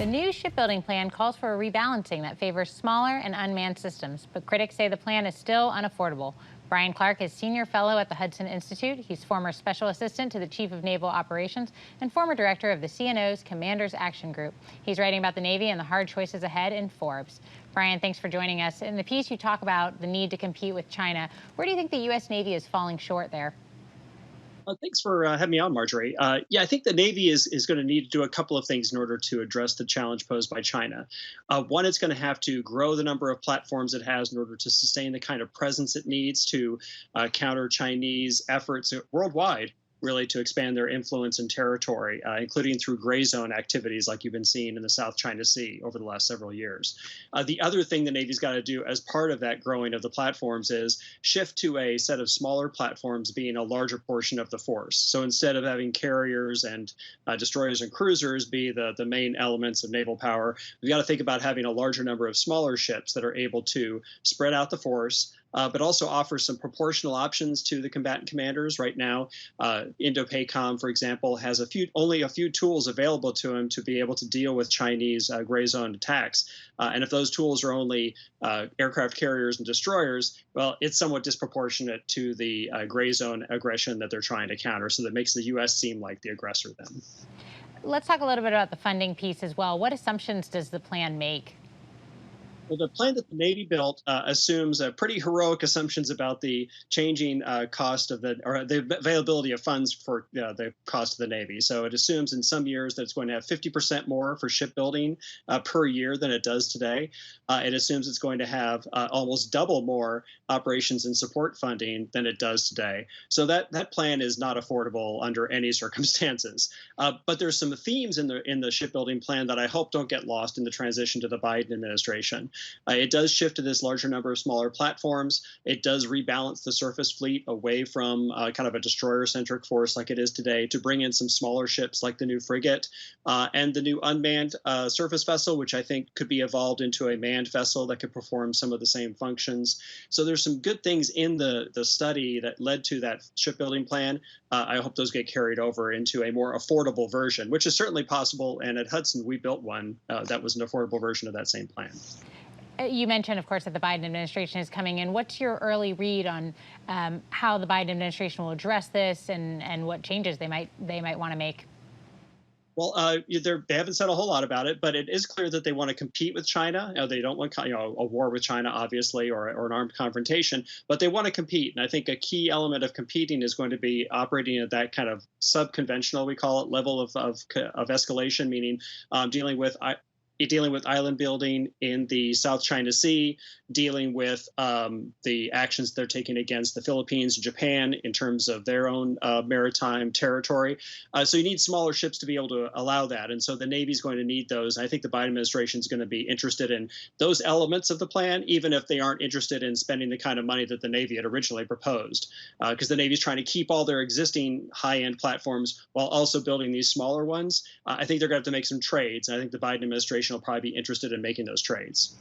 The new shipbuilding plan calls for a rebalancing that favors smaller and unmanned systems, but critics say the plan is still unaffordable. Bryan Clark is senior fellow at the Hudson Institute. He's former special assistant to the Chief of Naval Operations and former director of the CNO's Commanders Action Group. He's writing about the Navy and the hard choices ahead in Forbes. Bryan, thanks for joining us. In the piece, you talk about the need to compete with China. Where do you think the U.S. Navy is falling short there? Thanks for having me on, Marjorie. Yeah, I think the Navy is going to need to do a couple of things in order to address the challenge posed by China. One, it's going to have to grow the number of platforms it has in order to sustain the kind of presence it needs to counter Chinese efforts worldwide, really, to expand their influence and territory, including through gray zone activities like you've been seeing in the South China Sea over the last several years. The other thing the Navy's got to do as part of that growing of the platforms is shift to a set of smaller platforms being a larger portion of the force. So instead of having carriers and destroyers and cruisers be the main elements of naval power, we've got to think about having a larger number of smaller ships that are able to spread out the force, but also offer some proportional options to the combatant commanders. Right now, Indo-PACOM, for example, has only a few tools available to him to be able to deal with Chinese gray zone attacks. And if those tools are only aircraft carriers and destroyers, well, it's somewhat disproportionate to the gray zone aggression that they're trying to counter. So that makes the U.S. seem like the aggressor then. Let's talk a little bit about the funding piece as well. What assumptions does the plan make? Well, the plan that the Navy built assumes pretty heroic assumptions about the changing cost of the availability of funds for the cost of the Navy. So it assumes in some years that it's going to have 50% more for shipbuilding per year than it does today. It assumes it's going to have almost double more operations and support funding than it does today. So that plan is not affordable under any circumstances. But there's some themes in the shipbuilding plan that I hope don't get lost in the transition to the Biden administration. It does shift to this larger number of smaller platforms. It does rebalance the surface fleet away from kind of a destroyer-centric force like it is today to bring in some smaller ships like the new frigate and the new unmanned surface vessel, which I think could be evolved into a manned vessel that could perform some of the same functions. So there's some good things in the study that led to that shipbuilding plan. I hope those get carried over into a more affordable version, which is certainly possible. And at Hudson, we built one that was an affordable version of that same plan. You mentioned, of course, that the Biden administration is coming in. What's your early read on how the Biden administration will address this and what changes they might want to make? Well, they haven't said a whole lot about it, but it is clear that they want to compete with China. They don't want a war with China, obviously, or an armed confrontation, but they want to compete. And I think a key element of competing is going to be operating at that kind of sub-conventional, we call it, level of escalation, meaning dealing with island building in the South China Sea, dealing with the actions they're taking against the Philippines and Japan in terms of their own maritime territory. So you need smaller ships to be able to allow that. And so the Navy's going to need those. And I think the Biden administration is going to be interested in those elements of the plan, even if they aren't interested in spending the kind of money that the Navy had originally proposed, because the Navy's trying to keep all their existing high-end platforms while also building these smaller ones. I think they're going to have to make some trades. And I think the Biden administration will probably be interested in making those trades.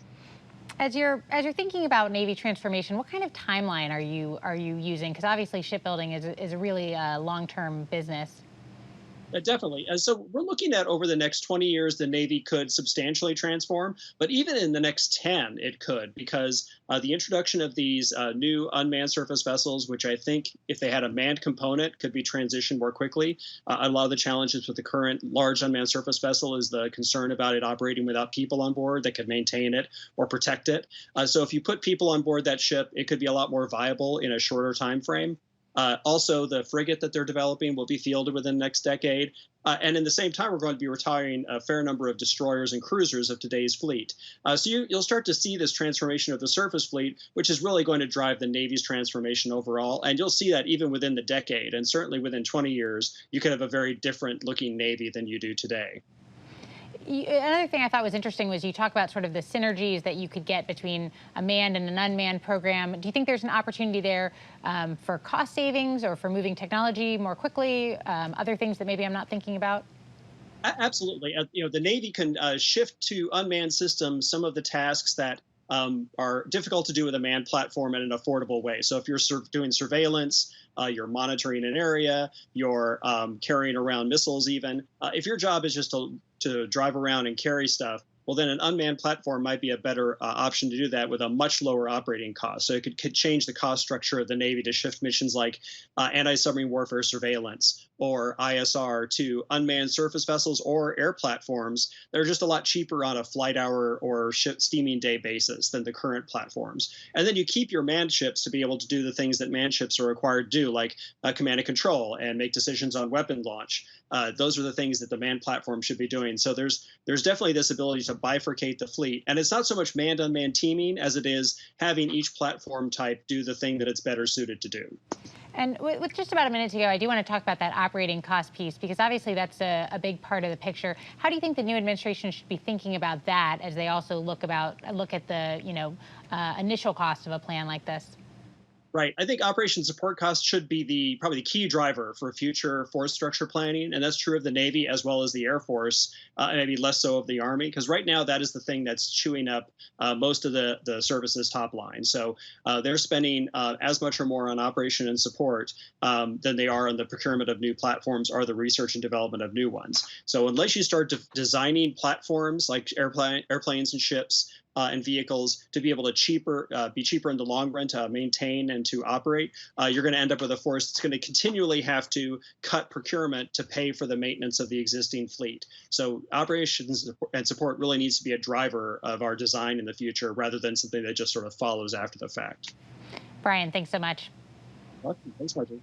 As you're thinking about Navy transformation, what kind of timeline are you using? Because obviously shipbuilding is a really long-term business. Definitely. So we're looking at over the next 20 years, the Navy could substantially transform, but even in the next 10, it could, because the introduction of these new unmanned surface vessels, which I think if they had a manned component could be transitioned more quickly. A lot of the challenges with the current large unmanned surface vessel is the concern about it operating without people on board that could maintain it or protect it. So if you put people on board that ship, it could be a lot more viable in a shorter time frame. Also, the frigate that they're developing will be fielded within the next decade. And in the same time, we're going to be retiring a fair number of destroyers and cruisers of today's fleet. So you'll start to see this transformation of the surface fleet, which is really going to drive the Navy's transformation overall. And you'll see that even within the decade, and certainly within 20 years, you could have a very different looking Navy than you do today. Another thing I thought was interesting was you talk about sort of the synergies that you could get between a manned and an unmanned program. Do you think there's an opportunity there for cost savings or for moving technology more quickly, other things that maybe I'm not thinking about? Absolutely. The Navy can shift to unmanned systems some of the tasks that are difficult to do with a manned platform in an affordable way. So if you're doing surveillance, you're monitoring an area, you're carrying around missiles even. If your job is just to drive around and carry stuff, well, then an unmanned platform might be a better option to do that with a much lower operating cost. So it could change the cost structure of the Navy to shift missions like anti-submarine warfare surveillance or ISR to unmanned surface vessels or air platforms that are just a lot cheaper on a flight hour or ship steaming day basis than the current platforms. And then you keep your manned ships to be able to do the things that manned ships are required to do, like command and control and make decisions on weapon launch. Those are the things that the manned platform should be doing. So there's definitely this ability to bifurcate the fleet. And it's not so much manned-unmanned teaming as it is having each platform type do the thing that it's better suited to do. And with just about a minute to go, I do want to talk about that operating cost piece, because obviously that's a big part of the picture. How do you think the new administration should be thinking about that as they also look at the initial cost of a plan like this? Right. I think operation support costs should be probably the key driver for future force structure planning, and that's true of the Navy as well as the Air Force, and maybe less so of the Army, because right now that is the thing that's chewing up most of the service's top line. So they're spending as much or more on operation and support than they are on the procurement of new platforms or the research and development of new ones. So unless you start designing platforms like airplanes and ships, and vehicles to be able to be cheaper in the long run to maintain and to operate, you're going to end up with a force that's going to continually have to cut procurement to pay for the maintenance of the existing fleet. So operations and support really needs to be a driver of our design in the future rather than something that just sort of follows after the fact. Bryan, thanks so much. Welcome. Thanks, Marjorie.